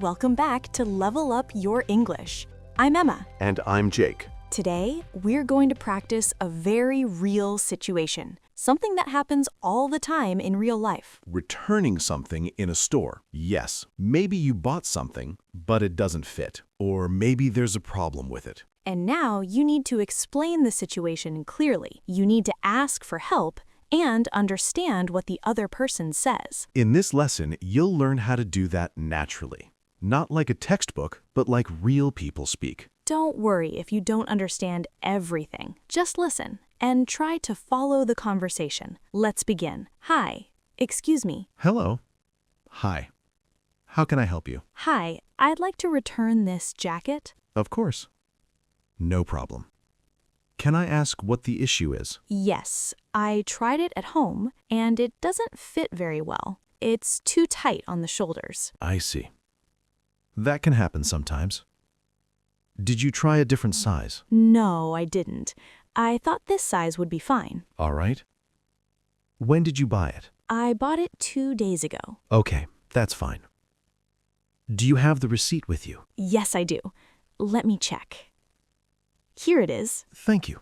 welcome back to Level Up Your English. I'm Emma. And I'm Jake. Today, we're going to practice a very real situation, something that happens all the time in real life. Returning something in a store. Yes, maybe you bought something, but it doesn't fit. Or maybe there's a problem with it. And now you need to explain the situation clearly. You need to ask for help and understand what the other person says. In this lesson, you'll learn how to do that naturally. Not like a textbook, but like real people speak. Don't worry if you don't understand everything. Just listen and try to follow the conversation. Let's begin. Hi, excuse me. Hello. Hi. How can I help you? Hi, I'd like to return this jacket. Of course. No problem. Can I ask what the issue is? Yes, I tried it at home and it doesn't fit very well. It's too tight on the shoulders. I see. That can happen sometimes. Did you try a different size? No, I didn't. I thought this size would be fine. All right. When did you buy it? I bought it 2 days ago. Okay, that's fine. Do you have the receipt with you? Yes, I do. Let me check. Here it is. Thank you.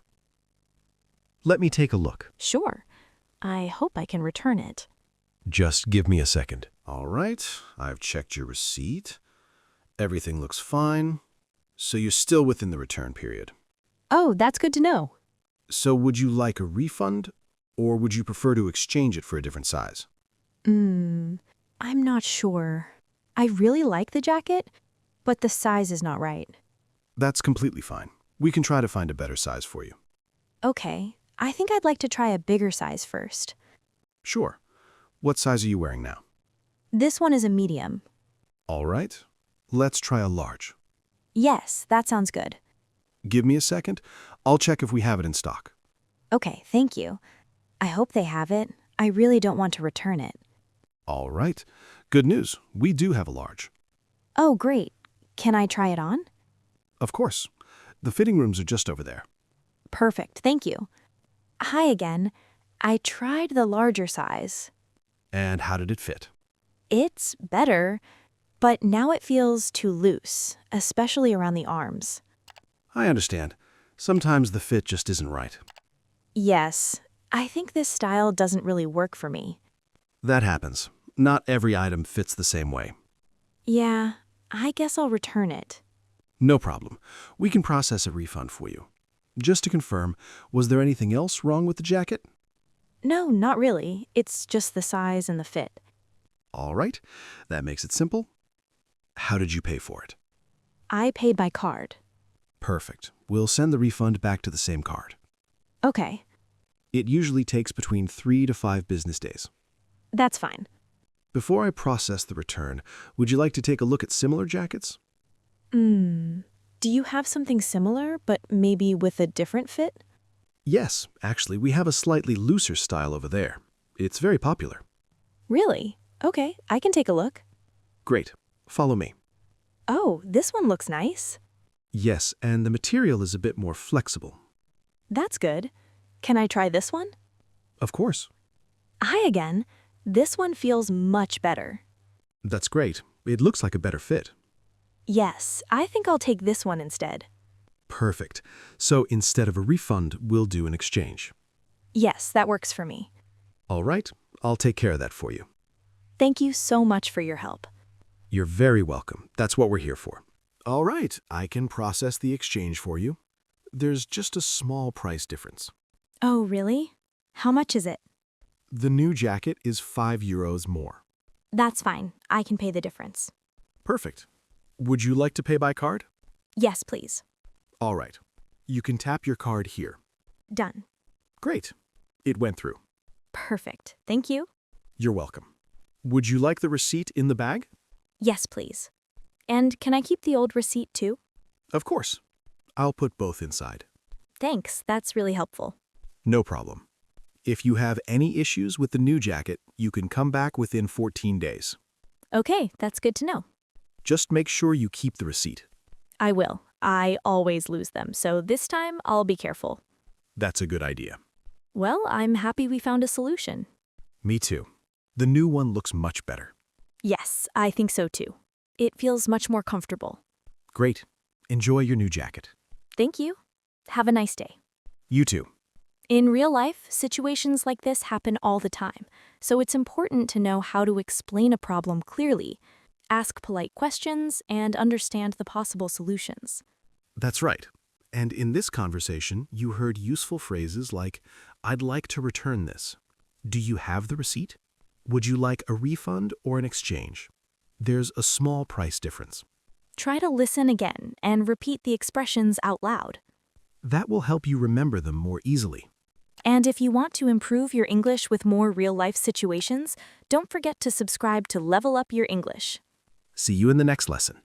Let me take a look. Sure. I hope I can return it. Just give me a second. All right, I've checked your receipt. Everything looks fine. So you're still within the return period. Oh, that's good to know. So would you like a refund, or would you prefer to exchange it for a different size? I'm not sure. I really like the jacket, but the size is not right. That's completely fine. We can try to find a better size for you. Okay, I think I'd like to try a bigger size first. Sure. What size are you wearing now? This one is a medium. All right, let's try a large. Yes, that sounds good. Give me a second. I'll check if we have it in stock. Okay, thank you. I hope they have it. I really don't want to return it. All right. Good news. We do have a large. Oh, great. Can I try it on? Of course. The fitting rooms are just over there. Perfect, thank you. Hi again. I tried the larger size. And how did it fit? It's better, but now it feels too loose, especially around the arms. I understand. Sometimes the fit just isn't right. Yes, I think this style doesn't really work for me. That happens. Not every item fits the same way. Yeah, I guess I'll return it. No problem. We can process a refund for you. Just to confirm, was there anything else wrong with the jacket? No, not really. It's just the size and the fit. All right. That makes it simple. How did you pay for it? I paid by card. Perfect. We'll send the refund back to the same card. Okay, It usually takes between 3 to 5 business days. that's fine. Before I process the return, would you like to take a look at similar jackets? Do you have something similar, but maybe with a different fit? Yes, actually, we have a slightly looser style over there. It's very popular. Really? Okay, I can take a look. Great. Follow me. Oh, this one looks nice. Yes, and the material is a bit more flexible. That's good. Can I try this one? Of course. Hi again. This one feels much better. That's great. It looks like a better fit. Yes, I think I'll take this one instead. Perfect. So instead of a refund, we'll do an exchange. Yes, that works for me. All right, I'll take care of that for you. Thank you so much for your help. You're very welcome. That's what we're here for. All right, I can process the exchange for you. There's just a small price difference. Oh, really? How much is it? The new jacket is €5 more. That's fine. I can pay the difference. Perfect. Would you like to pay by card? Yes, please. All right. You can tap your card here. Done. Great. It went through. Perfect. Thank you. You're welcome. Would you like the receipt in the bag? Yes, please. And can I keep the old receipt too? Of course. I'll put both inside. Thanks. That's really helpful. No problem. If you have any issues with the new jacket, you can come back within 14 days. Okay, that's good to know. Just make sure you keep the receipt. I will. I always lose them, so this time I'll be careful. That's a good idea. Well, I'm happy we found a solution. Me too. The new one looks much better. Yes, I think so too. It feels much more comfortable. Great. Enjoy your new jacket. Thank you. Have a nice day. You too. In real life, situations like this happen all the time, so it's important to know how to explain a problem clearly, ask polite questions, and understand the possible solutions. That's right. And in this conversation, you heard useful phrases like, I'd like to return this. Do you have the receipt? Would you like a refund or an exchange? There's a small price difference. Try to listen again and repeat the expressions out loud. That will help you remember them more easily. And if you want to improve your English with more real-life situations, don't forget to subscribe to Level Up Your English. See you in the next lesson.